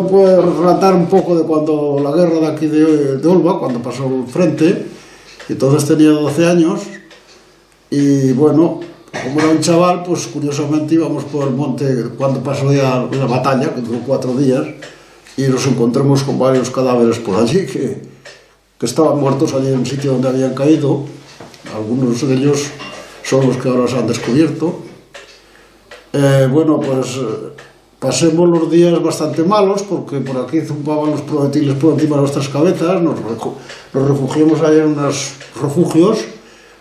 yo puedo relatar un poco de cuando la guerra de aquí de Olva, cuando pasó el frente. Entonces tenía 12 años y bueno, como era un chaval, pues curiosamente íbamos por el monte cuando pasó ya la batalla, que duró 4 días, y nos encontramos con varios cadáveres por allí que estaban muertos allí en un sitio donde habían caído. Algunos de ellos son los que ahora se han descubierto. Bueno, pues pasemos los días bastante malos porque por aquí zumpaban los proyectiles por encima de nuestras cabezas. Nos refugiamos ahí en unos refugios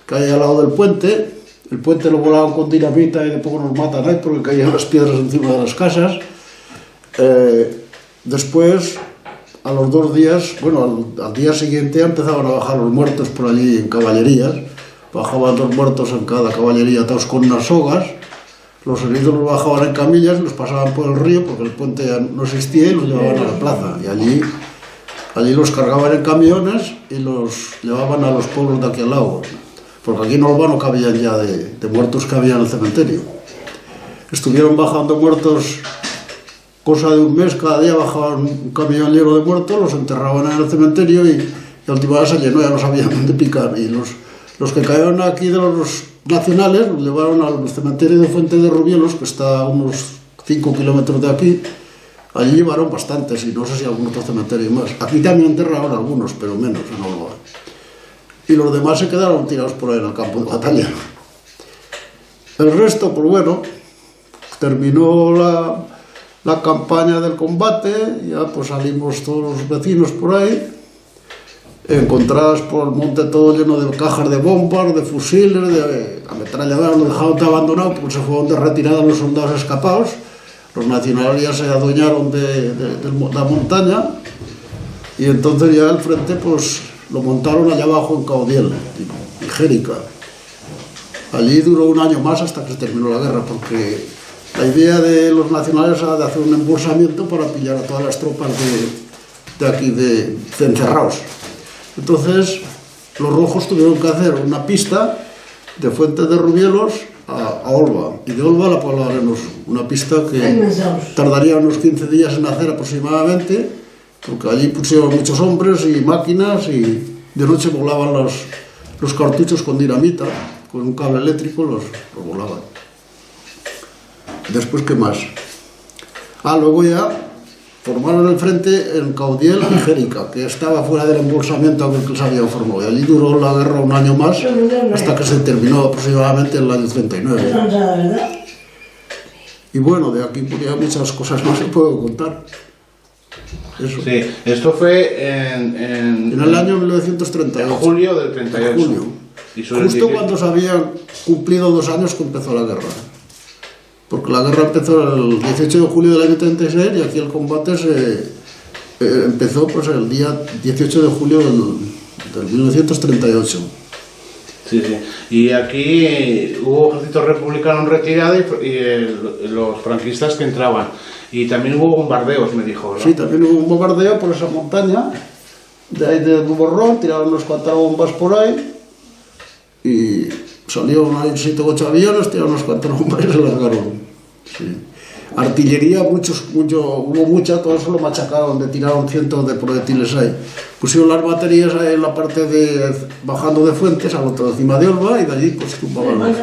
que hay al lado del puente. El puente lo volaban con dinamita y de poco nos matan ahí porque caían las piedras encima de las casas. Después, a los 2 días, bueno, al día siguiente empezaban a bajar los muertos por allí en caballerías. Bajaban 2 muertos en cada caballería atados con unas sogas. Los heridos los bajaban en camillas, los pasaban por el río porque el puente ya no existía y los llevaban a la plaza. Y allí los cargaban en camiones y los llevaban a los pueblos de aquí al lado. Porque aquí en Olva no cabían ya de muertos que había en el cementerio. Estuvieron bajando muertos cosa de un mes, cada día bajaban un camión lleno de muertos, los enterraban en el cementerio y la última vez se llenó, ya no sabían dónde picar. Y los que cayeron aquí de los nacionales los llevaron al cementerio de Fuente de Rubielos, que está a unos 5 kilómetros de aquí. Allí llevaron bastantes y no sé si algún otro cementerio más. Aquí también enterraron algunos, pero menos en Olva. Y los demás se quedaron tirados por ahí en el campo de batalla. El resto, pues bueno, terminó la campaña del combate, ya pues salimos todos los vecinos por ahí, encontradas por el monte todo lleno de cajas de bombas, de fusiles, de ametralladoras. Lo dejaron de abandonado porque se fueron de retirada los soldados escapados. Los nacionales ya se adueñaron de la montaña y entonces ya el frente pues lo montaron allá abajo en Caudiel, en Jérica. Allí duró un año más hasta que se terminó la guerra, porque la idea de los nacionales era de hacer un embolsamiento para pillar a todas las tropas de aquí de encerrados. Entonces los rojos tuvieron que hacer una pista de Fuente de Rubielos a Olva, y de Olva a la Puebla de Arenos, una pista que tardaría unos 15 días en hacer aproximadamente, porque allí pusieron muchos hombres y máquinas y de noche volaban los cartuchos con dinamita, con un cable eléctrico los volaban. Después, ¿qué más? Luego ya formaron el frente en Caudiel y Jérica, que estaba fuera del embolsamiento que se había formado. Y allí duró la guerra un año más, hasta que se terminó aproximadamente en el año 39. Y bueno, de aquí podía muchas cosas más que puedo contar. Eso. Sí, esto fue en el año 1938. En julio del 38. Julio. Y justo cuando se habían cumplido 2 años que empezó la guerra. Porque la guerra empezó el 18 de julio del año 36 y aquí el combate empezó pues, el día 18 de julio del 1938. Sí, sí. Y aquí hubo ejército republicano en retirada y los franquistas que entraban. Y también hubo bombardeos, me dijo, ¿verdad? Sí, también hubo un bombardeo por esa montaña, de ahí de Duborrón, tiraron unas cuantas bombas por ahí y salieron ahí 7 o 8 aviones, tiraron unas cuantas bombas y se largaron. Sí. Artillería, hubo mucha, todo eso lo machacaron, tiraron cientos de proyectiles ahí. Pusieron las baterías ahí en la parte bajando de Fuentes, al otro encima de Olva, y de allí pues tumbaban.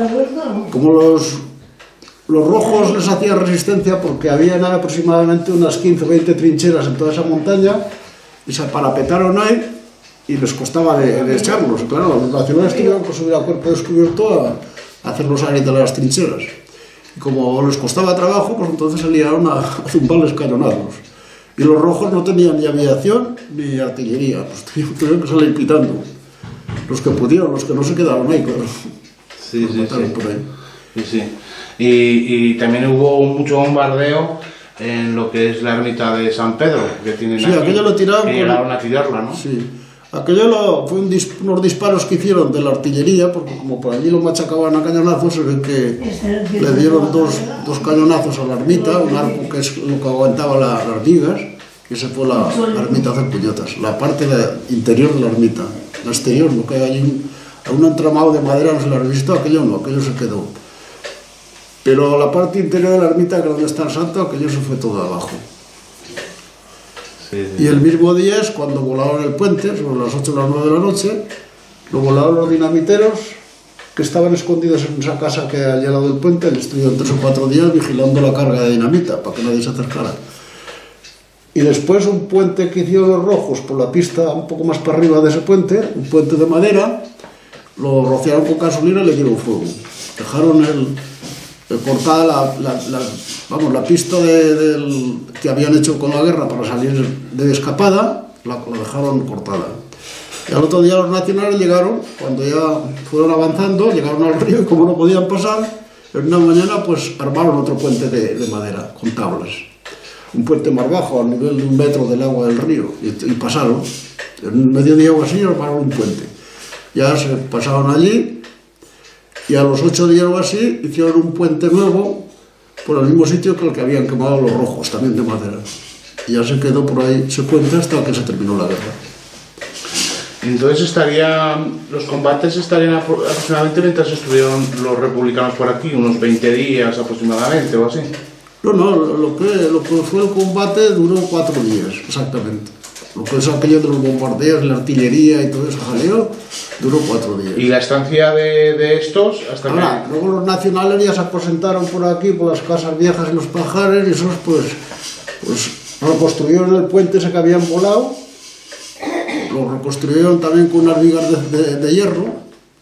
Como los rojos les hacían resistencia porque había aproximadamente unas 15 o 20 trincheras en toda esa montaña y se parapetaron ahí y les costaba de echarlos. Claro, los nacionales tuvieron que subir a cuerpo descubierto a hacer los aires de las trincheras. Y como les costaba trabajo, pues entonces se liaron a zumbarles cañonazos. Y los rojos no tenían ni aviación ni artillería, pues tuvieron que salir quitando. Los que pudieron, los que no se quedaron ahí, claro. Sí, sí, sí. Por ahí. Sí, sí. Y también hubo mucho bombardeo en lo que es la ermita de San Pedro, que tienen sí, aquello lo tiraron que llegaron a tirarla, ¿no? Sí. Aquello fue unos disparos que hicieron de la artillería, porque como por allí lo machacaban a cañonazos, se ve que le dieron dos cañonazos a la ermita, un arco que es lo que aguantaba las vigas, y se fue la ermita a hacer puñetas. La parte interior de la ermita, la exterior, lo que hay allí, un entramado de madera, no se lo habéis visto, aquello no, aquello se quedó. Pero la parte interior de la ermita, que es donde está el santo, aquello se fue todo abajo. Sí, sí. Y el mismo día es cuando volaron el puente, sobre las 8 o las 9 de la noche, lo volaron los dinamiteros que estaban escondidos en esa casa que hay al lado del puente, le estuvieron 3 o 4 días vigilando la carga de dinamita para que nadie se acercara. Y después un puente que hicieron los rojos por la pista un poco más para arriba de ese puente, un puente de madera, lo rociaron con gasolina y le dieron fuego. Dejaron cortada la pista que habían hecho con la guerra para salir de escapada, la dejaron cortada. Y al otro día los nacionales llegaron, cuando ya fueron avanzando, llegaron al río y como no podían pasar, en una mañana pues armaron otro puente de madera con tablas. Un puente más bajo, a nivel de 1 metro del agua del río, y pasaron. En mediodía o así armaron un puente. Ya se pasaron allí y a los 8 días o así hicieron un puente nuevo por el mismo sitio que el que habían quemado los rojos, también de madera. Y ya se quedó por ahí ese puente hasta que se terminó la guerra. Entonces los combates estarían aproximadamente mientras estuvieron los republicanos por aquí, unos 20 días aproximadamente o así. No, lo que fue el combate duró 4 días, exactamente. Lo que es aquello de los bombardeos, la artillería y todo eso jaleo, duró 4 días. ¿Y la estancia de estos hasta ahora, que...? luego los nacionales ya se aposentaron por aquí, por las casas viejas y los pajares, y esos pues reconstruyeron el puente ese que habían volado, lo reconstruyeron también con unas vigas de hierro,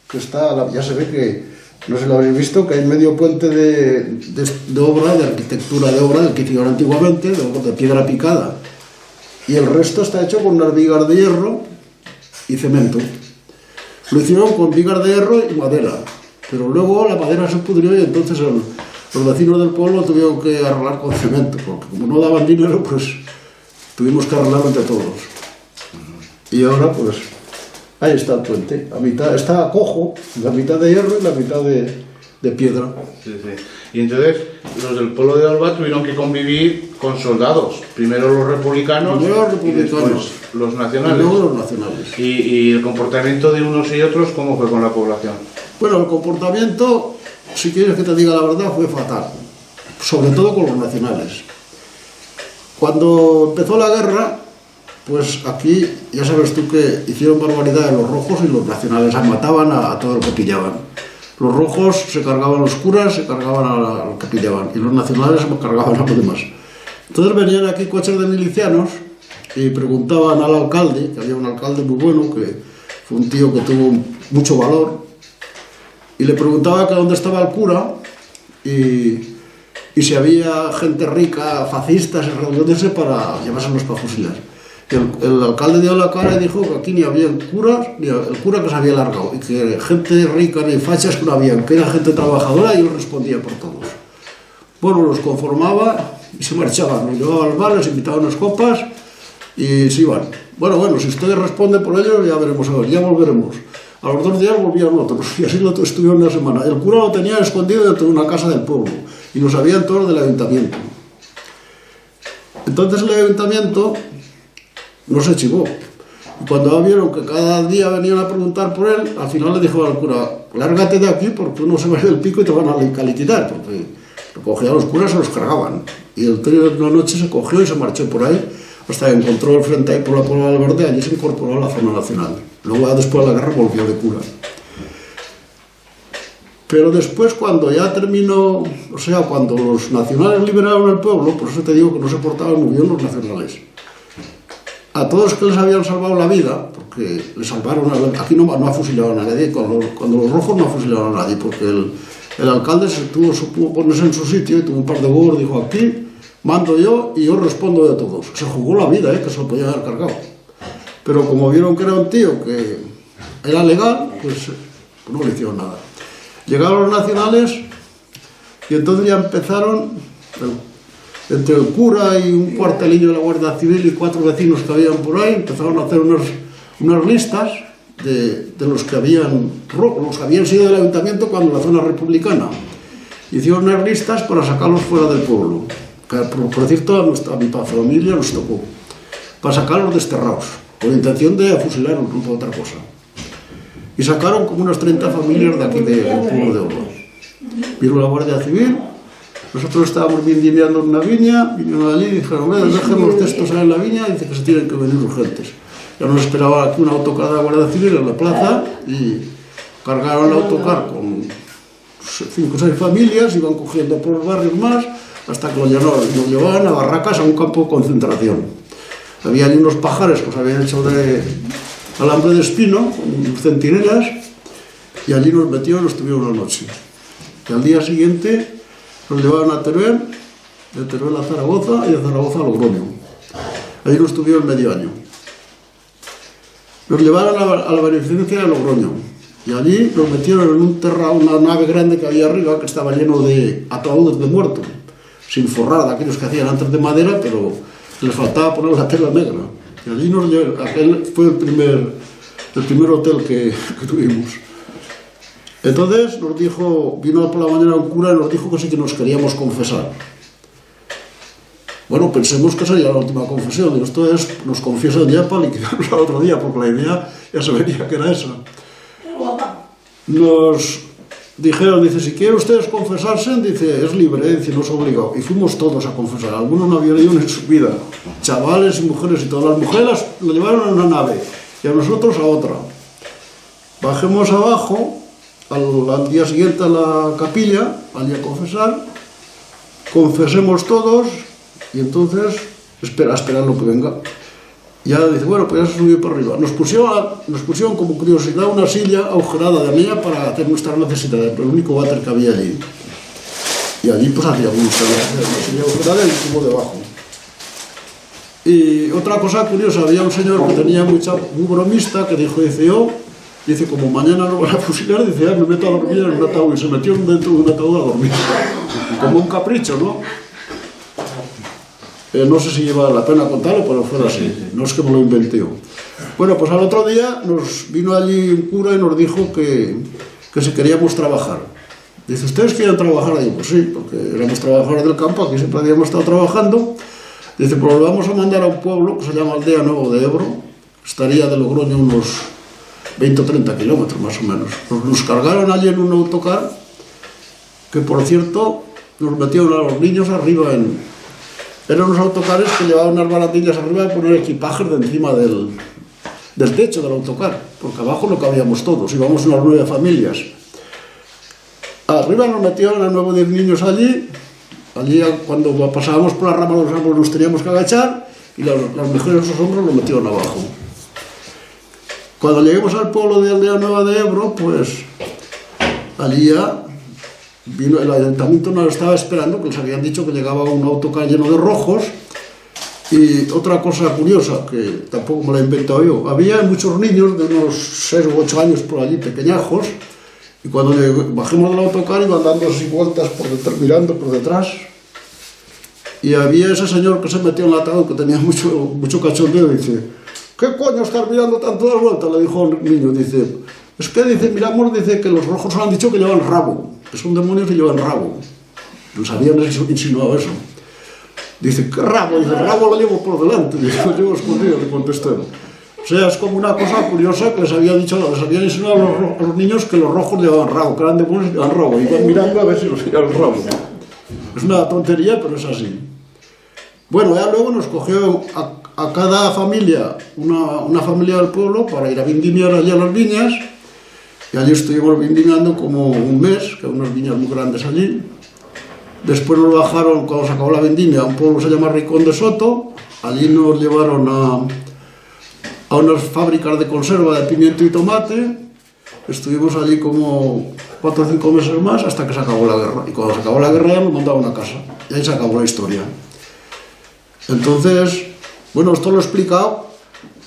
que está, ya se ve que, no sé si lo habéis visto, que hay medio puente de obra, de arquitectura de obra, del que hicieron antiguamente, de piedra picada. Y el resto está hecho con unas vigas de hierro y cemento. Lo hicieron con vigas de hierro y madera, pero luego la madera se pudrió y entonces los vecinos del pueblo tuvieron que arreglar con cemento, porque como no daban dinero, pues tuvimos que arreglarlo entre todos. Y ahora pues ahí está el puente, a mitad, está cojo, la mitad de hierro y la mitad de piedra. Sí, sí. Y entonces los del pueblo de Olva tuvieron que convivir con soldados, primero los republicanos, y después los nacionales. Y luego los nacionales. ¿Y el comportamiento de unos y otros cómo fue con la población? Bueno, el comportamiento, si quieres que te diga la verdad, fue fatal, sobre todo con los nacionales. Cuando empezó la guerra, pues aquí ya sabes tú que hicieron barbaridades los rojos y los nacionales mataban a todo el que pillaban. Los rojos se cargaban a los curas, se cargaban a los que pillaban, y los nacionales se cargaban a los demás. Entonces venían aquí coches de milicianos y preguntaban al alcalde, que había un alcalde muy bueno, que fue un tío que tuvo mucho valor, y le preguntaba que dónde estaba el cura y si había gente rica, fascistas, reuniones para llevárselos para fusilar. El alcalde dio la cara y dijo que aquí ni había curas, ni el cura que se había largado, y que gente rica ni fachas que no había, que era gente trabajadora, y él respondía por todos. Bueno, los conformaba y se marchaban, los llevaban al bar, les invitaban unas copas y se iban. Bueno, si ustedes responden por ellos, ya veremos, a ver, ya volveremos. A los 2 días volvían otros, y así lo estuvieron una semana. El cura lo tenía escondido dentro de una casa del pueblo, y lo sabían todos del ayuntamiento. Entonces el ayuntamiento no se chivó. Y cuando vieron que cada día venían a preguntar por él, al final le dijo al cura: lárgate de aquí porque uno se va del pico y te van a liquidar, porque recogían a los curas y se los cargaban. Y el trío de la noche se cogió y se marchó por ahí hasta que encontró el frente ahí por la Puebla del Verde, allí se incorporó a la zona nacional. Luego después de la guerra volvió de cura. Pero después, cuando ya terminó, o sea, cuando los nacionales liberaron el pueblo, por eso te digo que no se portaban muy bien los nacionales. A todos que les habían salvado la vida, porque les salvaron, aquí no afusilaron a nadie, cuando los rojos no afusilaron a nadie, porque el alcalde supo ponerse en su sitio y tuvo un par de huevos, dijo: aquí mando yo y yo respondo de todos. Se jugó la vida, que se lo podían haber cargado. Pero como vieron que era un tío que era legal, pues no le hicieron nada. Llegaron los nacionales y entonces ya empezaron, entre el cura y un cuartelillo de la Guardia Civil y 4 vecinos que habían por ahí, empezaron a hacer unas listas de los que habían sido del ayuntamiento cuando la zona republicana. Hicieron unas listas para sacarlos fuera del pueblo, que por cierto a mi familia nos tocó, para sacarlos desterrados, con la intención de fusilarlos, no por otra cosa. Y sacaron como unas 30 familias de aquí del pueblo de Olva. Vino la Guardia Civil, nosotros estábamos vendimiando en una viña, vinieron allí y dijeron, dejen los textos en la viña, dice que se tienen que venir urgentes. Ya nos esperaba aquí un autocar de la Guardia Civil en la plaza y cargaron el autocar con 5 o 6 familias, iban cogiendo por los barrios más, hasta que lo llevaban a Barracas, a un campo de concentración. Había allí unos pajares que os habían hecho de alambre de espino, con centinelas, y allí nos metieron y nos tuvieron una noche. Y al día siguiente nos llevaron a Teruel, de Teruel a Zaragoza y de Zaragoza a Logroño. Allí nos tuvieron medio año. Nos llevaron a la beneficencia de Logroño y allí nos metieron en un una nave grande que había arriba que estaba lleno de ataúdes de muertos, sin forrar, de aquellos que hacían antes de madera, pero les faltaba poner la tela negra. Y allí aquel fue el primer hotel que tuvimos. Entonces nos dijo, vino por la mañana un cura y nos dijo que sí que nos queríamos confesar. Bueno, pensemos que sería la última confesión, y esto es, nos confiesan ya para liquidarnos al otro día, porque la idea ya se veía que era esa. Nos dijeron, dice, si quieren ustedes confesarse, dice, es libre, dice, no es obligado. Y fuimos todos a confesar, algunos no habían ido en su vida, chavales y mujeres y todas. Las mujeres lo llevaron en una nave y a nosotros a otra. Bajemos abajo, al día siguiente a la capilla, allí a confesar, confesemos todos. Y entonces, esperar lo que venga. Ya dice, bueno, pues ya se subió para arriba. Nos pusieron como curiosidad una silla agujerada de mía para hacer nuestras necesidades, pero el único váter que había allí. Y allí pues hacía una silla agujerada y el tubo debajo. Y otra cosa curiosa, había un señor que tenía muy bromista que dijo, dice, como mañana lo van a fusilar, dice, me meto a dormir en un ataúd. Y se metió dentro de un ataúd a dormir. Como un capricho, ¿no? No sé si lleva la pena contarlo, pero fuera así, no es que me lo inventé yo. Bueno, pues al otro día nos vino allí un cura y nos dijo que si queríamos trabajar. Dice, ¿ustedes quieren trabajar ahí? Pues sí, porque éramos trabajadores del campo, aquí siempre habíamos estado trabajando. Dice, pues lo vamos a mandar a un pueblo que se llama Aldea Nuevo de Ebro, estaría de Logroño unos 20 o 30 kilómetros más o menos. Nos cargaron allí en un autocar, que por cierto, nos metieron a los niños arriba eran unos autocares que llevaban unas baratillas arriba de poner equipajes de encima del techo del autocar, porque abajo no cabíamos todos, íbamos unas 9 familias. Arriba nos metieron a 9 o 10 niños allí cuando pasábamos por la rama de los árboles nos teníamos que agachar y las mujeres de esos hombros nos metieron abajo. Cuando lleguemos al pueblo de Aldea Nueva de Ebro, pues allí ya vino el ayuntamiento, nos estaba esperando, que les habían dicho que llegaba un autocar lleno de rojos. Y otra cosa curiosa, que tampoco me la he inventado yo, había muchos niños de unos 6 u 8 años por allí, pequeñajos, y cuando bajemos del autocar iban dando así vueltas mirando por detrás, y había ese señor que se metió en el ataúd, que tenía mucho cachondeo, y dice, ¿qué coño estás mirando tanto de vuelta? Le dijo el niño, dice, es que dice, miramos, dice que los rojos nos han dicho que llevan rabo, que son demonios y llevan rabo. Nos habían insinuado eso. Dice, ¿qué rabo? Dice, el rabo lo llevo por delante. Dice, lo llevo escondido, le contesté. O sea, es como una cosa curiosa que les habían insinuado a los niños que los rojos llevaban rabo, que eran demonios y llevaban rabo. Iban mirando a ver si los llevaban rabo. Es una tontería, pero es así. Bueno, ya luego nos cogió a cada familia, una familia del pueblo, para ir a vendimiar allí a las viñas. Y allí estuvimos vendimiando como un mes, que hay unas viñas muy grandes allí. Después nos bajaron, cuando se acabó la vendimia, a un pueblo que se llama Ricón de Soto. Allí nos llevaron a unas fábricas de conserva de pimiento y tomate. Estuvimos allí como 4 o 5 meses más hasta que se acabó la guerra. Y cuando se acabó la guerra ya nos mandaban a casa. Y ahí se acabó la historia. Entonces, bueno, esto lo he explicado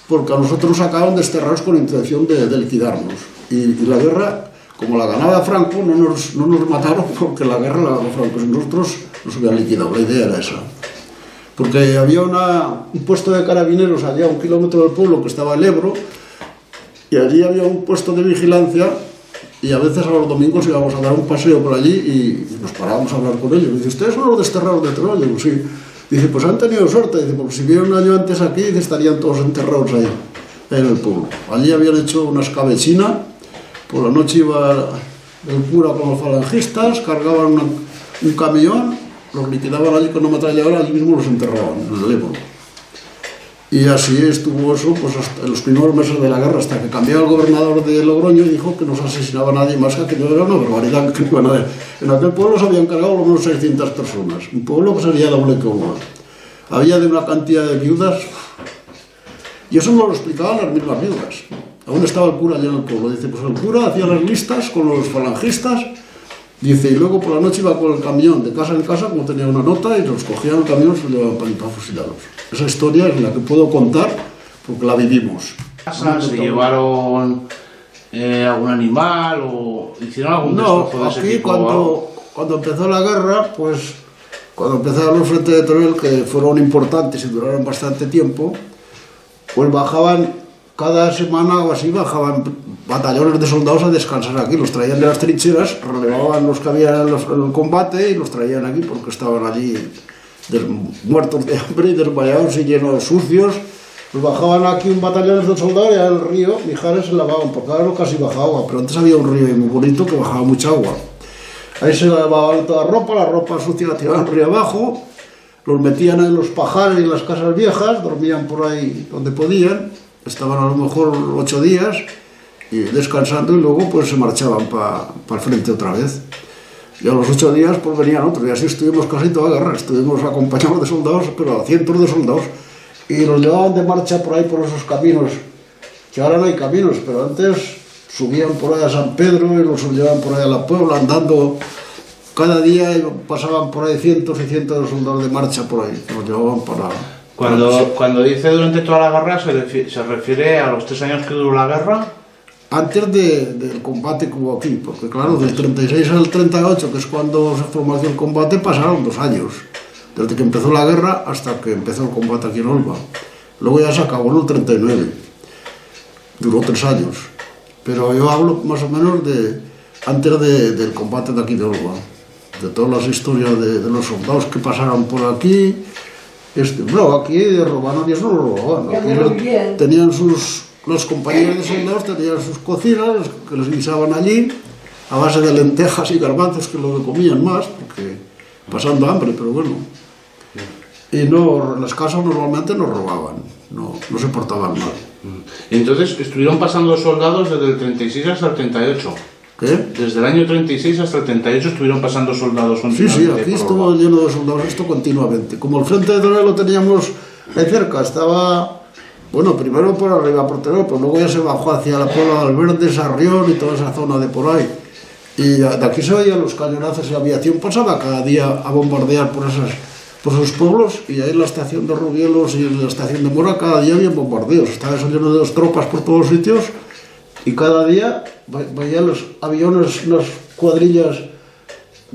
porque a nosotros nos acaban desterrados con la intención de liquidarnos. Y la guerra, como la ganaba Franco, no nos mataron porque la guerra la ganó Franco. Si nosotros nos hubieran liquidado, la idea era esa. Porque había un puesto de carabineros allá a 1 kilómetro del pueblo que estaba el Ebro, y allí había un puesto de vigilancia, y a veces a los domingos íbamos a dar un paseo por allí y nos parábamos a hablar con ellos. Dice, ¿ustedes son los desterrados de Teruel? Digo, sí. Dice, pues han tenido suerte. Dice, porque si vieron un año antes aquí, estarían todos enterrados ahí en el pueblo. Allí habían hecho una escabechina. Por la noche iba el cura con los falangistas, cargaban un camión los liquidaban allí con una ametralladora, allí mismo los enterraban en el Ebro. Y así estuvo eso pues hasta en los primeros meses de la guerra, hasta que cambió el gobernador de Logroño y dijo que no se asesinaba a nadie más, que aquello era una barbaridad, que no iban a ver. En aquel pueblo se habían cargado lo menos 600 personas, un pueblo que sería doble que Uva. Había de una cantidad de viudas, y eso no lo explicaban las mismas viudas. Aún estaba el cura allá en el pueblo. Dice, pues el cura hacía las listas con los falangistas, dice, y luego por la noche iba con el camión de casa en casa, como tenía una nota, y los cogían el camión y se llevaban para fusilarlos. Esa historia es la que puedo contar porque la vivimos. ¿Se llevaron algún animal o hicieron algún destrozo de ese tipo? No, aquí cuando empezó la guerra, pues cuando empezaron los frentes de Teruel, que fueron importantes y duraron bastante tiempo, pues bajaban cada semana o así, bajaban batallones de soldados a descansar aquí, los traían de las trincheras, relevaban los que había en el combate y los traían aquí porque estaban allí muertos de hambre y desmayados y llenos sucios. Los bajaban aquí un batallón de soldados y al el río Mijares se lavaban, porque ahora no casi baja agua, pero antes había un río muy bonito que bajaba mucha agua. Ahí se lavaban toda la ropa sucia la tiraban río abajo, los metían en los pajares y en las casas viejas, dormían por ahí donde podían, estaban a lo mejor 8 días y descansando y luego pues se marchaban para el frente otra vez. Y a los 8 días pues venían otros, y así estuvimos casi toda la guerra, estuvimos acompañados de soldados, pero a cientos de soldados, y los llevaban de marcha por ahí por esos caminos, que ahora no hay caminos, pero antes subían por ahí a San Pedro y los llevaban por ahí a la Puebla andando cada día y pasaban por ahí cientos y cientos de soldados de marcha por ahí, los llevaban para... Cuando dice durante toda la guerra, ¿se refiere a los 3 años que duró la guerra? Antes del combate que hubo aquí, porque claro, del 36 al 38, que es cuando se formó aquí el combate, pasaron 2 años, desde que empezó la guerra hasta que empezó el combate aquí en Olva. Luego ya se acabó en el 39, duró 3 años, pero yo hablo más o menos de antes del combate de aquí de Olva, de todas las historias de los soldados que pasaron por aquí. No, aquí de robaban y eso no lo robaban, aquí tenían los compañeros de soldados tenían sus cocinas que les guisaban allí a base de lentejas y garbanzos, que lo que comían más, porque pasando hambre, pero bueno. Y no, en las casas normalmente no robaban, no se portaban mal. Y entonces estuvieron pasando soldados desde el 36 hasta el 38. ¿Qué? Desde el año 36 hasta el 38 estuvieron pasando soldados continuamente. Sí, aquí estuvo lleno de soldados esto continuamente. Como el frente de Teruel lo teníamos ahí cerca, estaba... Bueno, primero por arriba, por Teruel, pero luego ya se bajó hacia la Puebla del Verde, Sarrión y toda esa zona de por ahí. Y de aquí se veían los cañonazos y la aviación pasaba cada día a bombardear por esos pueblos, y ahí en la estación de Rubielos y en la estación de Mora cada día había bombardeos. Estaba eso lleno de tropas por todos los sitios y cada día veían los aviones, unas cuadrillas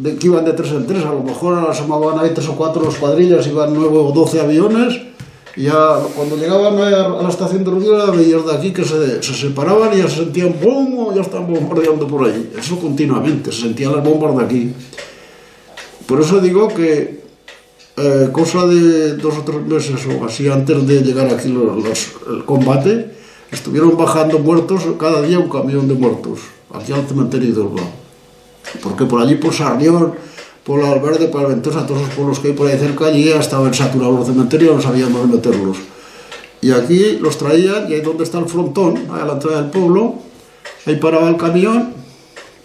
que iban de 3 en 3, a lo mejor asomaban ahí 3 o 4 las cuadrillas, iban 9 o 12 aviones. Y ya cuando llegaban a la estación de Rubielos, veías de aquí que se separaban y ya se sentían ¡bum! Ya estaban bombardeando por ahí. Eso continuamente, se sentían las bombas de aquí. Por eso digo que cosa de 2 o 3 meses o así antes de llegar aquí el combate, estuvieron bajando muertos cada día, un camión de muertos aquí al cementerio de Olva, porque por allí por Sarrión, por la Alverde, por Ventosa, todos los pueblos que hay por ahí cerca, allí ya estaban saturados los cementerios, no sabían dónde meterlos. Y aquí los traían, y ahí donde está el frontón, a la entrada del pueblo, ahí paraba el camión,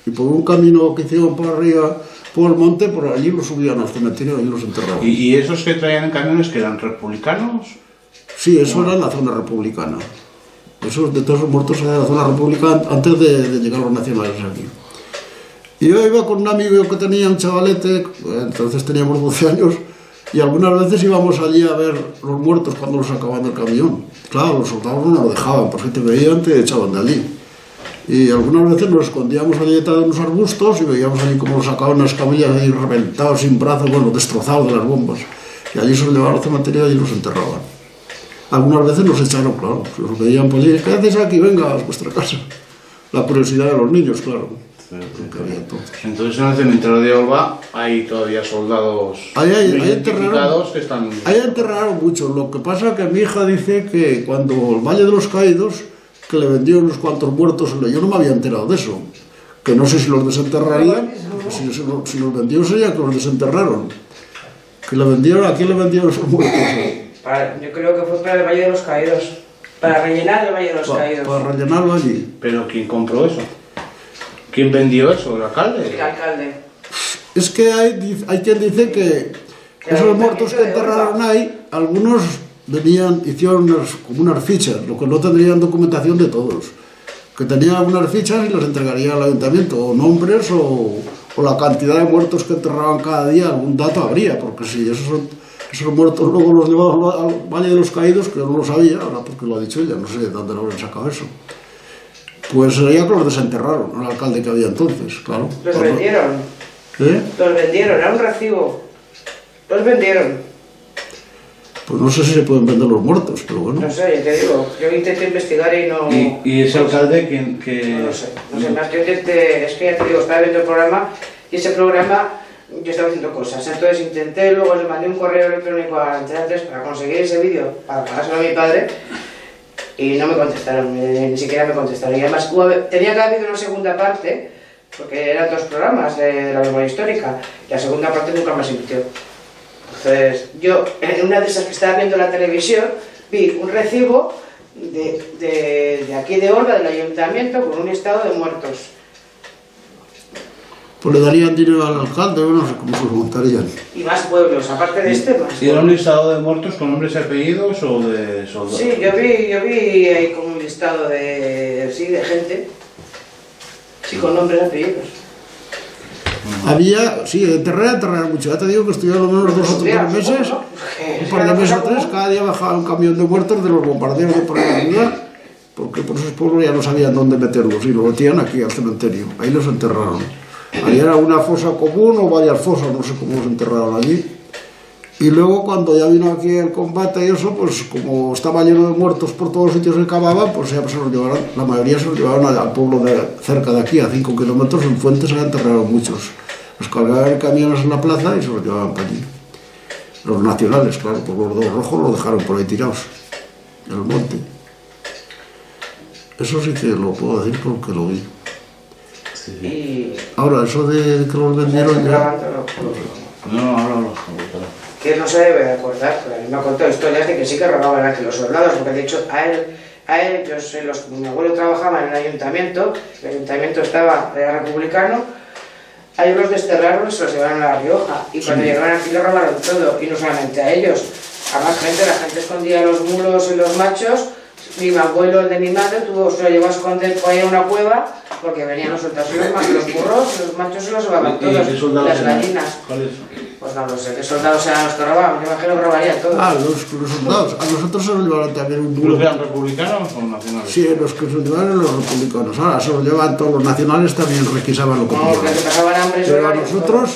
y por un camino que hicieron por arriba, por el monte, por allí los subían al cementerio y los enterraban. ¿Y esos que traían en camiones que eran republicanos? Sí, eso era en la zona republicana. Esos de todos los muertos eran en la zona republicana antes de llegar los nacionales aquí. Y yo iba con un amigo que tenía un chavalete, entonces teníamos 12 años, y algunas veces íbamos allí a ver los muertos cuando los sacaban del camión. Claro, los soldados no nos dejaban, porque te veían, te echaban de allí. Y algunas veces nos escondíamos allí detrás de unos arbustos y veíamos allí cómo los sacaban las camillas ahí reventados, sin brazos, bueno, destrozados de las bombas. Y allí se los llevaban al cementerio y allí los enterraban. Algunas veces nos echaron, claro, los veían por allí, ¿qué haces aquí? Venga a vuestra casa. La curiosidad de los niños, claro. Entonces en el cementerio de Olva hay todavía soldados identificados que están... Ahí enterraron muchos. Lo que pasa es que mi hija dice que cuando el Valle de los Caídos, que le vendió unos cuantos muertos, yo no me había enterado de eso, que no sé si los desenterrarían, si los vendió sería que los desenterraron, Que le vendieron, ¿a quién le vendieron esos muertos? Yo creo que fue para el Valle de los Caídos. Para rellenar el Valle de los Caídos. Para rellenarlo allí. ¿Pero quién compró eso? ¿Quién vendió eso? ¿El alcalde? El alcalde. Es que hay quien dice que esos muertos que enterraron ahí, algunos hicieron como unas fichas, lo que no tendrían documentación de todos. Que tenían unas fichas y las entregarían al ayuntamiento, o nombres o la cantidad de muertos que enterraban cada día, algún dato habría, porque si esos muertos luego los llevaban al Valle de los Caídos, que yo no lo sabía, ahora porque lo ha dicho ella, no sé de dónde lo habrán sacado eso. Pues sería que los desenterraron, el alcalde que había entonces, claro. Los vendieron. ¿Eh? Los vendieron, era un recibo. Los vendieron. Pues no sé si se pueden vender los muertos, pero bueno. No sé, ya te digo, yo intenté investigar y no... ¿Y ese alcalde que No lo sé, más que intenté, es que ya te digo, estaba viendo el programa y ese programa yo estaba haciendo cosas, entonces intenté, luego le mandé un correo electrónico a Antena 3 para conseguir ese vídeo, para pasárselo a mi padre y no me contestaron, ni siquiera me contestaron. Y además tenía que haber una segunda parte, porque eran 2 programas de la memoria histórica, y la segunda parte nunca más emitió. Entonces, yo, en una de esas que estaba viendo la televisión, vi un recibo de aquí de Orba, del ayuntamiento, con un listado de muertos. Pues le darían dinero al alcalde, no sé cómo se lo montarían. Y más pueblos, aparte de este, más. ¿Y era un listado de muertos con nombres y apellidos o de soldados? Sí, yo vi ahí como un listado de gente. Sí, con nombres y apellidos. Había, sí, enterrar mucho. Ya te digo que estuvieron al menos 2 o 3 meses, un par de meses o 3, cada día bajaba un camión de muertos de los bombardeos de por ahí arriba, porque por esos pueblos ya no sabían dónde meterlos y lo metían aquí al cementerio. Ahí los enterraron. Ahí era una fosa común o varias fosas, no sé cómo los enterraron allí. Y luego cuando ya vino aquí el combate y eso, pues como estaba lleno de muertos por todos los sitios que cavaban, pues ya se los llevaron, la mayoría se los llevaron al pueblo cerca de aquí, a 5 kilómetros, en Fuentes se enterraron muchos. Los cargaban en camiones en la plaza y se los llevaban para allí. Los nacionales, claro, pues los 2 rojos los dejaron por ahí tirados, en el monte. Eso sí que lo puedo decir porque lo vi. Y... Ahora, eso de que los vendieron ya... No. Que no se debe de acordar, pero a mí me ha contado historias de que sí que robaban aquí los soldados, porque de hecho mi abuelo trabajaba en el ayuntamiento era republicano, a ellos los desterraron y se los llevaron a La Rioja, y cuando llegaron aquí lo robaron todo, y no solamente a ellos, a más gente, la gente escondía los mulos y los machos. Mi abuelo, el de mi madre, se lo llevó a esconder por ahí a una cueva, porque venían los soldados y los burros, y los machos se los llevaban todos, las gallinas. ¿Cuáles? Pues no lo sé, ¿qué soldados eran los que robaban? Yo imagino que robarían todos. Ah, los soldados. A nosotros se nos llevaron también un ¿Los bulo. que eran republicanos o nacionales? Sí, los que se los llevaron eran los republicanos. Ahora se los llevaban todos los nacionales, también requisaban lo que No, tenían. los que pasaban hambre. Pero a nosotros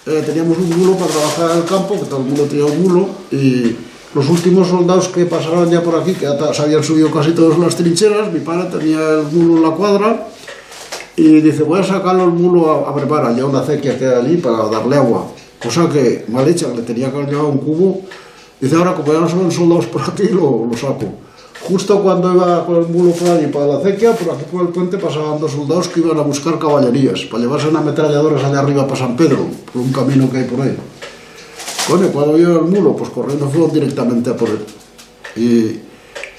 teníamos un bulo para trabajar en el campo, que todo el mundo tenía un bulo, y los últimos soldados que pasaron ya por aquí, que ya se habían subido casi todos las trincheras, mi padre tenía el bulo en la cuadra, y dice, voy a sacarlo el bulo a preparar ya una acequia que hay allí para darle agua. Cosa que mal hecha, le tenía que haber llevado un cubo. Dice, ahora como ya no se ven soldados por aquí, lo saco. Justo cuando iba con el mulo por allí para la acequia, por aquí por el puente pasaban 2 soldados que iban a buscar caballerías, para llevarse unas ametralladoras allá arriba para San Pedro, por un camino que hay por ahí. Bueno, cuando vio el mulo, pues corriendo fueron directamente a por él.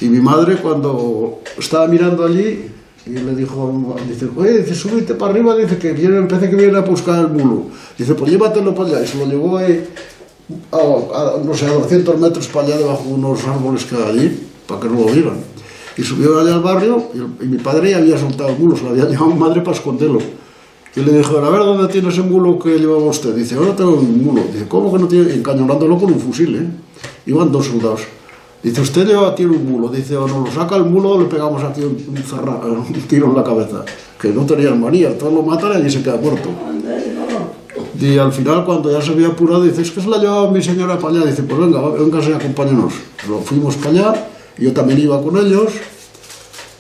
Y mi madre, cuando estaba mirando allí, y le dijo, dice, oye, dice, súbete para arriba, dice que parece que viene a buscar el mulo. Dice, pues llévatelo para allá. Y se lo llevó ahí, no sé, a 200 metros para allá, debajo de unos árboles que hay allí, para que no lo vieran. Y subió allá al barrio, y mi padre ya había soltado el mulo, se lo había llevado a mi madre para esconderlo. Y le dijo, a ver, ¿dónde tiene ese mulo que llevaba usted? Dice, ahora tengo un mulo. Dice, ¿cómo que no tiene? Encañonándolo con un fusil, ¿eh? Iban 2 soldados. Dice, usted tiene un mulo. Dice, o nos lo saca el mulo o le pegamos aquí un tiro en la cabeza. Que no tenían manía, todos lo matan y allí se queda muerto. Y al final, cuando ya se había apurado, dice, es que se la llevaba mi señora para allá. Dice, pues venga, véngase, acompáñenos. Fuimos para allá, y yo también iba con ellos.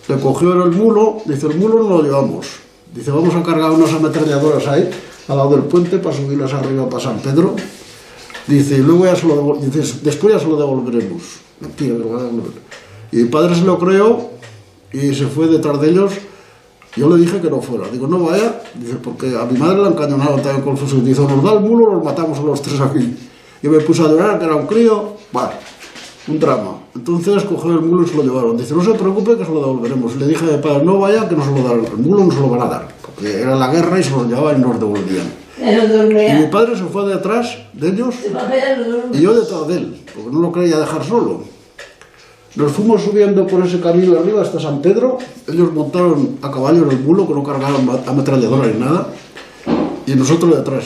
Le cogió el mulo, dice, el mulo no lo llevamos. Dice, vamos a cargar unas ametralladoras ahí, al lado del puente, para subirlas arriba para San Pedro. Dice, y luego ya después ya se lo devolveremos. Mentira, que lo va a devolver. Y mi padre se lo creó y se fue detrás de ellos. Yo le dije que no fuera. Digo, no vaya. Dice, porque a mi madre la encañonaron también con el fusil. Dice, nos da el mulo, los matamos a los 3 aquí. Yo me puse a llorar, que era un crío, bueno, un drama. Entonces cogió el mulo y se lo llevaron. Dice, no se preocupe que se lo devolveremos. Le dije a mi padre, no vaya, que no se lo darán. El mulo no se lo van a dar, porque era la guerra y se lo llevaban y nos devolvían. Y mi padre se fue detrás de ellos y yo detrás de él, porque no lo quería dejar solo. Nos fuimos subiendo por ese camino arriba hasta San Pedro. Ellos montaron a caballo en el mulo, que no cargaron ametralladora ni nada, y nosotros detrás.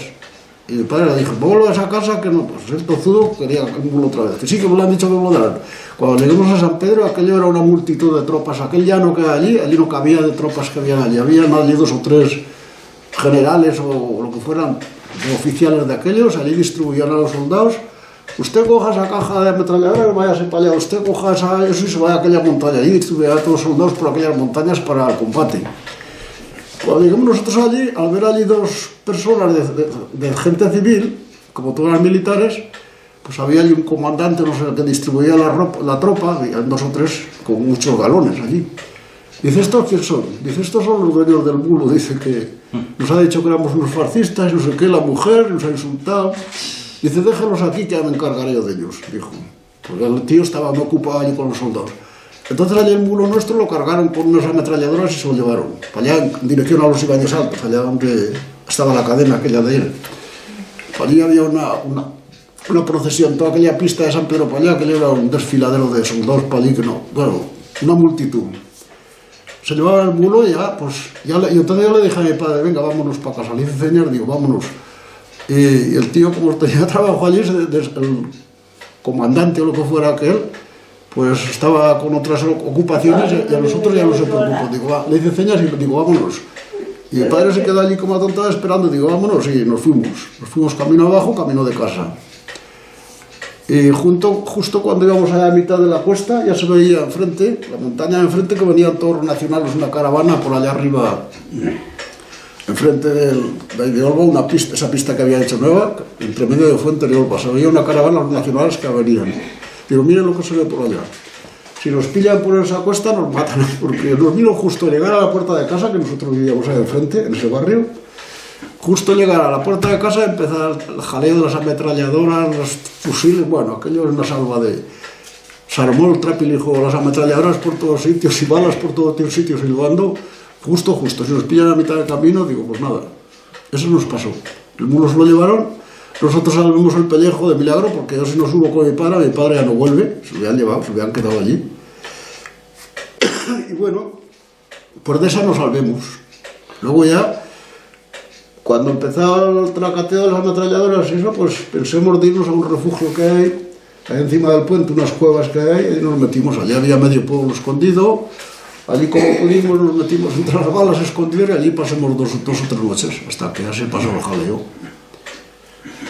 Y mi padre le dijo, vuelvas a casa, que no, pues el tozudo quería un mulo otra vez. Que sí, que me lo han dicho que me lo darán. Cuando llegamos a San Pedro, aquello era una multitud de tropas. Aquel llano que hay allí no cabía de tropas que habían allí. Habían allí 2 o 3 generales o lo que fueran, oficiales de aquellos. Allí distribuían a los soldados. Usted coja esa caja de ametralladora y váyase para allá. Usted coja eso y se vaya a aquella montaña. Allí distribuía a todos los soldados por aquellas montañas para el combate. Cuando llegamos nosotros allí, al ver allí 2 personas de gente civil, como todas las militares, pues había allí un comandante, no sé, que distribuía la tropa, había 2 o 3 con muchos galones allí. Dice, ¿estos quién son? Dice, estos son los dueños del mulo. Dice que nos ha dicho que éramos unos fascistas, no sé qué, la mujer nos ha insultado. Dice, déjenlos aquí que ya me encargaré yo de ellos, dijo. Porque el tío estaba muy ocupado allí con los soldados. Entonces allí el mulo nuestro lo cargaron con unas ametralladoras y se lo llevaron. Para allá, en dirección a los Ibáñez Altos, allá donde estaba la cadena aquella de él. Allí había una procesión, toda aquella pista de San Pedro para allá, que era un desfiladero de soldados para allí, que no, bueno, una multitud. Se llevaban el mulo y ya, pues, y entonces yo le dije a mi padre, venga, vámonos para casa. Le hice señas, digo, vámonos. Y el tío, como tenía trabajo allí, el comandante o lo que fuera aquel, pues estaba con otras ocupaciones y a nosotros ya no se preocupó. Digo, va, le hice señas y le digo, vámonos. Y mi padre se quedó allí como atontado esperando, digo, vámonos, y nos fuimos. Nos fuimos camino abajo, camino de casa. Y justo cuando íbamos a la mitad de la cuesta, ya se veía enfrente, la montaña de enfrente, que venían todos los nacionales, una caravana por allá arriba, enfrente de Olva, esa pista que había hecho nueva, entre medio de Fuente de Olva. Se veía una caravana, los nacionales que venían. Digo, miren lo que se ve por allá. Si nos pillan por esa cuesta, nos matan, porque nos vino justo llegar a la puerta de casa, que nosotros vivíamos ahí enfrente, en ese barrio. Justo llegar a la puerta de casa, empezar el jaleo de las ametralladoras, los fusiles, bueno, aquello es una salva de... Se armó el trapilijo, las ametralladoras por todos sitios y balas por todos sitios silbando, justo. Si nos pillan a mitad del camino, digo, pues nada, eso nos pasó. El mulo se lo llevaron. Nosotros salvamos el pellejo de milagro, porque yo si no subo con mi padre ya no vuelve, se lo habían llevado, se lo habían quedado allí. Y bueno, pues de esa nos salvemos. Luego ya, cuando empezó el tracateo de las ametralladoras y eso, pues pensemos de irnos a un refugio que hay, ahí encima del puente, unas cuevas que hay, y nos metimos. Allí había medio pueblo escondido, allí como pudimos nos metimos entre las balas escondidas y allí pasamos 2 o 3 noches, hasta que ya se pasó el jaleo.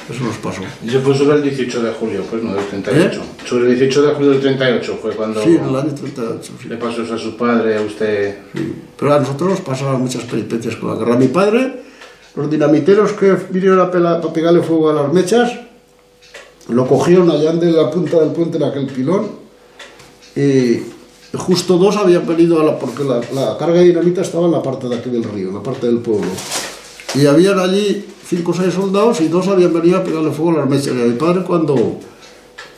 Eso nos pasó. Y se fue sobre el 18 de julio, pues no, del 38. Sobre el 18 de julio del 38 fue cuando... Sí, en el año 38, sí. Le pasó eso a su padre, a usted... Sí, pero a nosotros nos pasaban muchas peripecias con la guerra. Mi padre, los dinamiteros que vinieron a pegarle fuego a las mechas, lo cogieron allá de la punta del puente en aquel pilón, y justo 2 habían venido porque la carga de dinamita estaba en la parte de aquí del río, en la parte del pueblo. Y habían allí 5 o 6 soldados y 2 habían venido a pegarle fuego a las mechas. Y a mi padre,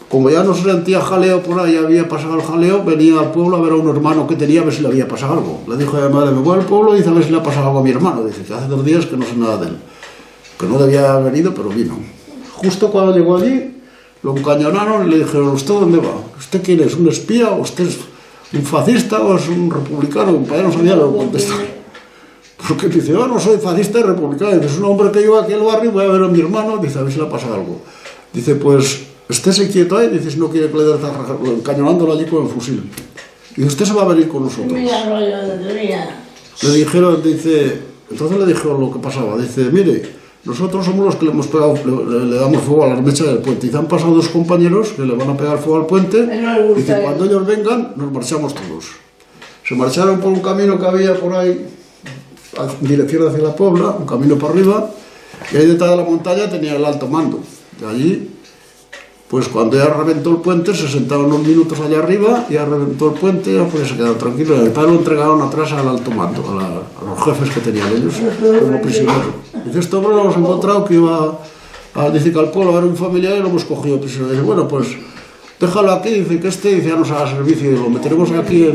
como ya no se sentía jaleo por ahí, había pasado el jaleo, venía al pueblo a ver a un hermano que tenía, a ver si le había pasado algo. Le dijo a mi madre, me voy al pueblo y dice a ver si le ha pasado algo a mi hermano. Dice que hace 2 días que no sé nada de él. Que no debía haber ido, pero vino. Justo cuando llegó allí, lo encañonaron y le dijeron, ¿usted dónde va? ¿Usted quién es? ¿Un espía? ¿O usted es un fascista? ¿O es un republicano? Mi padre no sabía lo que contestar. Porque dice, yo no soy fascista y republicano. Dice, es un hombre que lleva aquí al barrio, voy a ver a mi hermano, dice, a ver si le ha pasado algo. Dice, pues, estése quieto ahí, dice, si no quiere que le dé encañonándolo allí con el fusil. Dice, usted se va a venir con nosotros. Le dijeron, dice, entonces le dijeron lo que pasaba. Dice, mire, nosotros somos los que le hemos pegado, le damos fuego a las mechas del puente. Dice, han pasado 2 compañeros que le van a pegar fuego al puente. Dice, cuando ellos vengan, nos marchamos todos. Se marcharon por un camino que había por ahí, en dirección hacia la Puebla, un camino para arriba, y ahí detrás de la montaña tenía el alto mando. Y allí, pues cuando ya reventó el puente, se sentaron unos minutos allá arriba, ya reventó el puente, ya pues se quedaron tranquilos. Y el padre lo entregaron atrás al alto mando, a los jefes que tenían ellos, como prisioneros. Dice, este hombre lo hemos encontrado que iba Dice que al pueblo era un familiar y lo hemos cogido prisionero. Dice, bueno, pues déjalo aquí, dice que dice, ya nos haga servicio, y lo meteremos aquí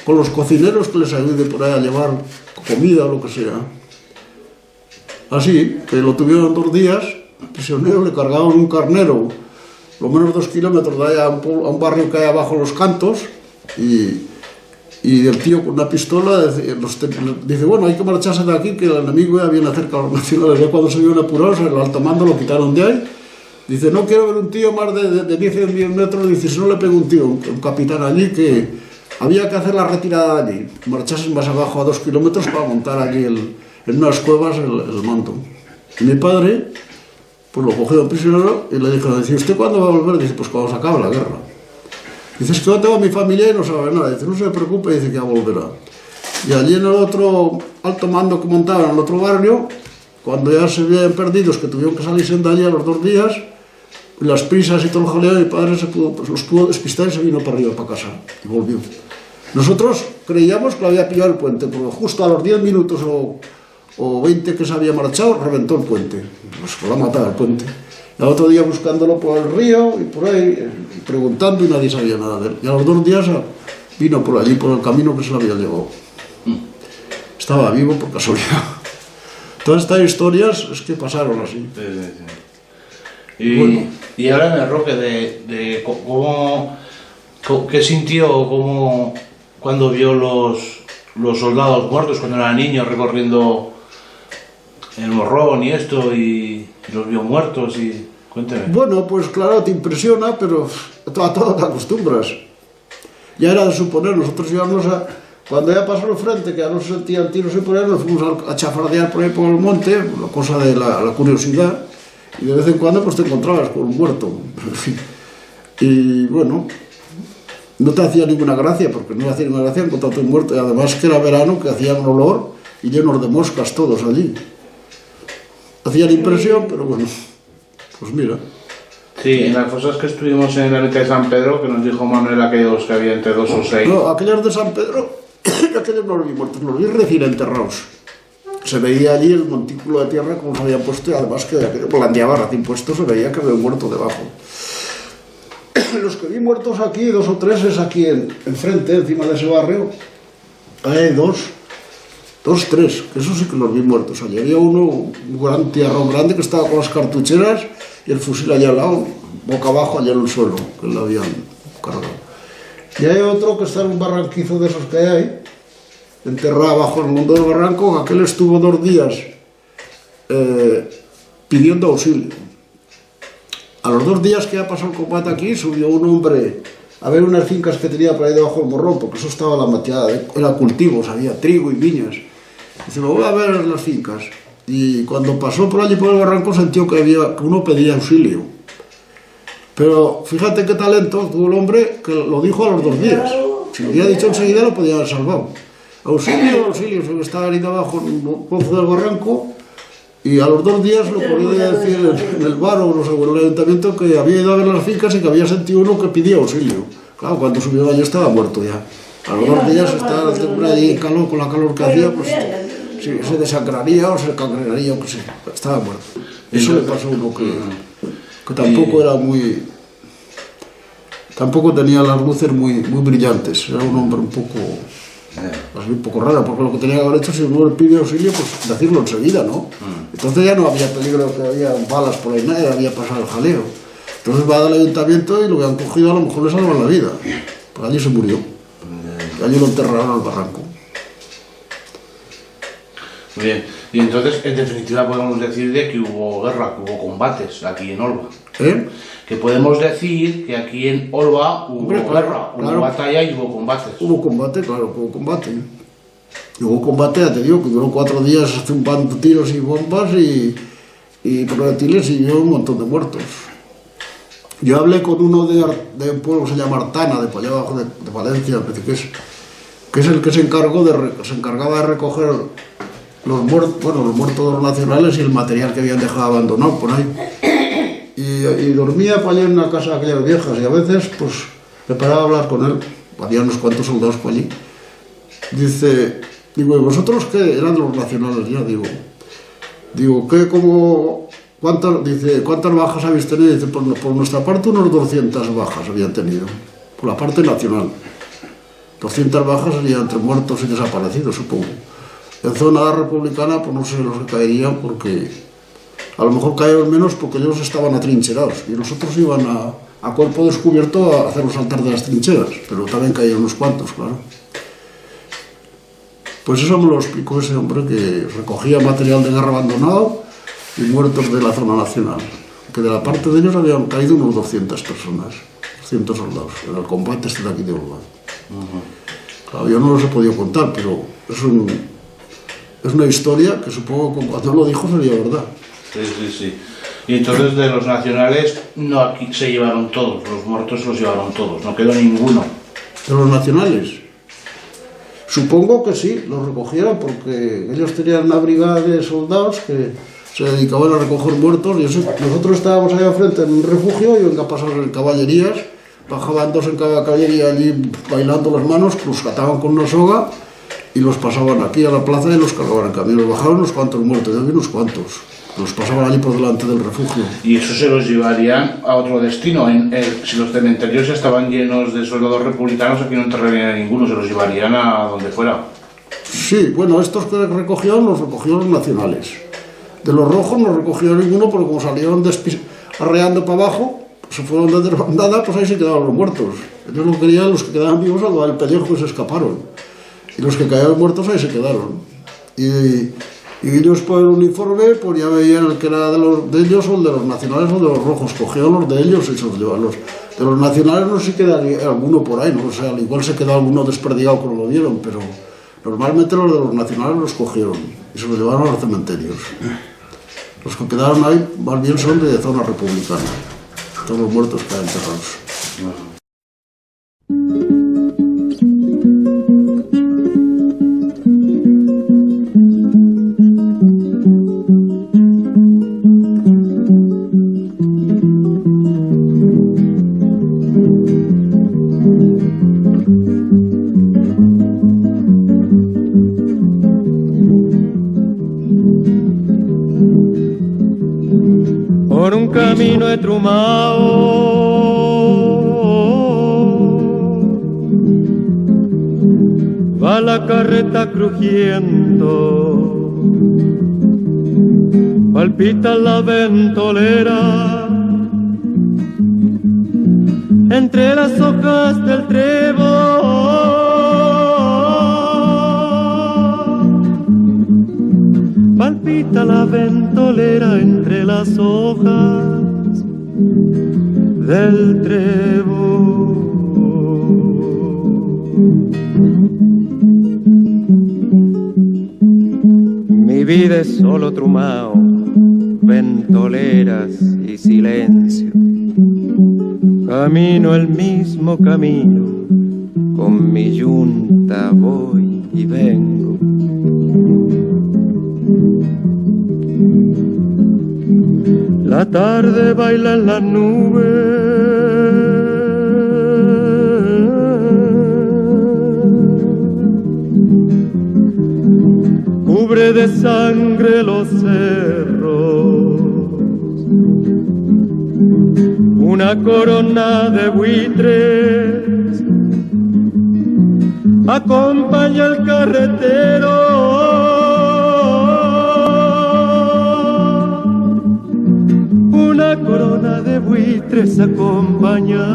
con los cocineros que les ayude por ahí a llevar comida o lo que sea. Así, que lo tuvieron 2 días, prisionero, le cargaban un carnero, lo menos 2 kilómetros de allá a un barrio que hay abajo Los Cantos, y el tío con una pistola dice, bueno, hay que marcharse de aquí, que el enemigo ya viene cerca de los nacionales. Ya cuando se vieron apurados, el alto mando lo quitaron de ahí. Dice, no quiero ver un tío más de 10 metros. Dice, si no le pego un tío, un capitán allí, que había que hacer la retirada de allí, marcharse más abajo a 2 kilómetros para montar allí en unas cuevas el mando. Y mi padre, pues lo cogió en prisionero y le dijo, dice, ¿usted cuándo va a volver? Dice, pues cuando se acabe la guerra. Dice, es que yo tengo a mi familia y no sabe nada. Dice, no se preocupe, dice que ya volverá. Y allí en el otro alto mando que montaban en el otro barrio, cuando ya se habían perdidos, que tuvieron que salirse de allí a los 2 días, las prisas y todo el jaleo, mi padre los pudo despistar y se vino para arriba, para casa, y volvió. Nosotros creíamos que lo había pillado el puente, pero justo a los 10 minutos o 20 que se había marchado, reventó el puente. Pues lo ha matado el puente. Y al otro día buscándolo por el río y por ahí, preguntando, y nadie sabía nada de él. Y a los 2 días vino por allí, por el camino que se lo había llevado. Estaba vivo por casualidad. Todas estas historias es que pasaron así. Y, bueno. Y ahora en el Roque, de cómo, ¿qué sintió cuando vio los soldados muertos, cuando era niño recorriendo el Morrón y esto, y los vio muertos? Y cuénteme. Bueno, pues claro, te impresiona, pero a todo te acostumbras. Ya era de suponer, nosotros íbamos cuando ya pasó el frente, que ya no se sentían tiros y por ahí, nos fuimos a chafardear por ahí por el monte, la cosa de la curiosidad. Y de vez en cuando pues te encontrabas con un muerto. Y bueno, no te hacía ninguna gracia, porque no hacía ninguna gracia encontrarte un muerto. Y además que era verano, que hacía un olor y llenos de moscas todos allí. Hacían impresión, pero bueno, pues mira. Sí, en las cosas que estuvimos en la ermita de San Pedro, que nos dijo Manuel aquellos que había entre 2 o 6. No, aquellos de San Pedro, aquellos no los vi muertos, los vi recién enterrados. Se veía allí el montículo de tierra como se habían puesto, y además que blandeaba recién puesto, se veía que había un muerto debajo. Los que vi muertos aquí, 2 o 3, es aquí enfrente, encima de ese barrio. Hay 2, 3, que eso sí que los vi muertos. Allí había uno, un gran tierrón grande, que estaba con las cartucheras y el fusil allá al lado, boca abajo, allá en el suelo, que lo habían cargado. Y hay otro que está en un barranquizo de esos que hay ahí, enterrado abajo en el mundo del barranco. Aquel estuvo 2 días pidiendo auxilio. A los 2 días que ha pasado el combate aquí, subió un hombre a ver unas fincas que tenía por ahí debajo del Morrón, porque eso estaba la mateada, era cultivos, había trigo y viñas. Dice, me voy a ver las fincas. Y cuando pasó por allí por el barranco, sintió que uno pedía auxilio. Pero fíjate qué talento tuvo el hombre, que lo dijo a los 2 días. Si lo hubiera dicho enseguida, lo podía haber salvado. Auxilio, auxilio, se estaba herido abajo en un pozo del barranco, y a los 2 días lo podía decir en el bar o no sé, en el ayuntamiento, que había ido a ver las fincas y que había sentido uno que pedía auxilio. Claro, cuando subió allí estaba muerto ya. A los 2 días estaba allí en calor, con la calor que hacía, pues sí, se desangraría o se cangrenaría, o que sé, estaba muerto. Eso le pasó a uno que tampoco era muy... Tampoco tenía las luces muy brillantes, era un hombre un poco raro, porque lo que tenía que haber hecho, si uno le pide auxilio, pues decirlo enseguida, ¿no? Entonces ya no había peligro, que había balas por ahí, nadie había pasado el jaleo. Entonces va al ayuntamiento y lo que han cogido, a lo mejor le salvan la vida. Pues allí se murió. Y allí lo enterraron al barranco. Muy bien. Y entonces, en definitiva, podemos decir de que hubo guerra, que hubo combates aquí en Olva. Que podemos decir que aquí en Olva hubo guerra, hubo batalla y hubo combates. Hubo combate, claro, hubo combate. Hubo combate, ya te digo, que duró 4 días zumbando tiros y bombas y proyectiles, y dio un montón de muertos. Yo hablé con uno de un pueblo que se llama Artana, de allá abajo de Valencia, que es el que se encargaba de recoger los muertos de los nacionales y el material que habían dejado abandonado por ahí. Y dormía por allá en una casa de aquellas viejas, y a veces pues me paraba a hablar con él. Había unos cuantos soldados por allí. Digo, ¿y vosotros qué? Eran los nacionales ya, digo, ¿qué, cómo ¿cuántas bajas habéis tenido? Dice, por nuestra parte unos 200 bajas habían tenido, por la parte nacional. 200 bajas serían entre muertos y desaparecidos, supongo. En zona republicana, pues no sé los que caerían, porque a lo mejor cayeron menos porque ellos estaban atrincherados y nosotros iban a cuerpo descubierto a hacerlos saltar de las trincheras, pero también cayeron unos cuantos, claro. Pues eso me lo explicó ese hombre que recogía material de guerra abandonado y muertos de la zona nacional, que de la parte de ellos habían caído unos 200 personas, 200 soldados, en el combate este de aquí de Uruguay. Claro, yo no los he podido contar, pero es una historia que supongo que cuando lo dijo sería verdad. Sí. Y entonces de los nacionales, no, aquí se llevaron todos, los muertos se los llevaron todos, no quedó ninguno. ¿De los nacionales? Supongo que sí, los recogieron porque ellos tenían una brigada de soldados que se dedicaban a recoger muertos y nosotros estábamos ahí al frente en un refugio y venga a pasar en caballerías, bajaban dos en cada caballería allí bailando las manos, los ataban con una soga y los pasaban aquí a la plaza y los cargaban en camiones. Bajaron unos cuantos muertos, yo vi unos cuantos. Los pasaban allí por delante del refugio. Y eso se los llevarían a otro destino. Si los cementerios estaban llenos de soldados republicanos, aquí no enterrarían a ninguno, se los llevarían a donde fuera. Sí, bueno, estos que recogieron los nacionales. De los rojos no recogieron ninguno porque como salieron arreando para abajo, se fueron de desbandada, pues ahí se quedaron los muertos. Ellos no querían, los que quedaban vivos al dar el pellejo y se escaparon. Y los que caían muertos ahí se quedaron. Y ellos por el uniforme, pues ya veían el que era de ellos o el de los nacionales o de los rojos. Cogieron los de ellos y se los llevaban. De los nacionales no sé si queda alguno por ahí, ¿no? O sea, al igual se quedó alguno desperdigado que no lo vieron, pero normalmente los de los nacionales los cogieron y se los llevaron a los cementerios. Los que quedaron ahí más bien son de zona republicana. Todos los muertos quedan enterrados. Por un camino etrumao va la carreta crujiendo, palpita la ventolera entre las hojas del trébol. Palpita la ventolera entre las hojas del trébol. Mi vida es solo trumao, ventoleras y silencio. Camino el mismo camino, con mi yunta voy y vengo. La tarde baila en la nube, cubre de sangre los cerros, una corona de buitres acompaña al carretero. Una corona de buitres acompaña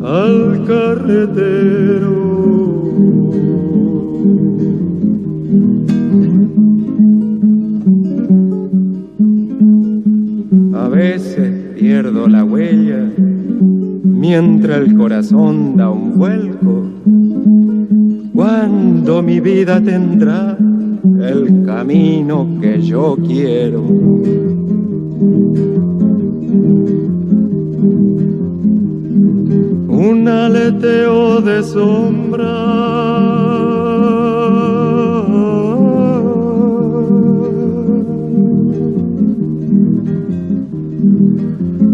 al carretero. A veces pierdo la huella mientras el corazón da un vuelco. ¿Cuándo mi vida tendrá el camino que yo quiero? Un aleteo de sombra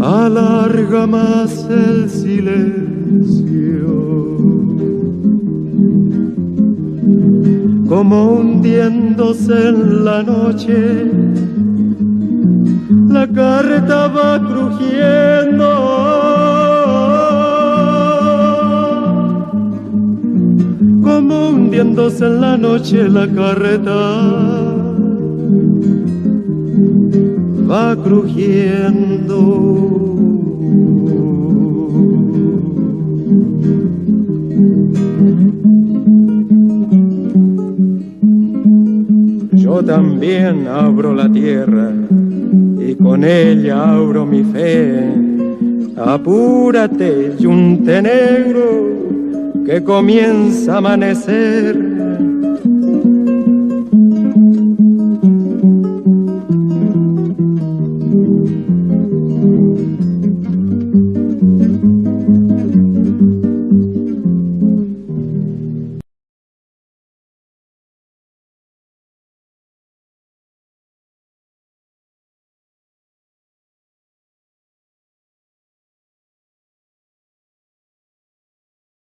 alarga más el silencio, como hundiéndose en la noche la carreta va crujiendo. Como hundiéndose en la noche la carreta va crujiendo. Yo también abro la tierra y con ella abro mi fe. Apúrate, yunte negro, que comienza a amanecer.